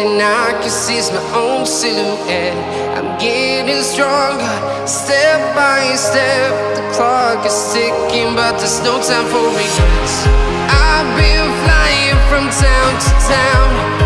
reflection I can see is my own silhouette. I'm getting stronger, step by step. The clock is ticking, but there's no time for regrets. I've been flying from town to town,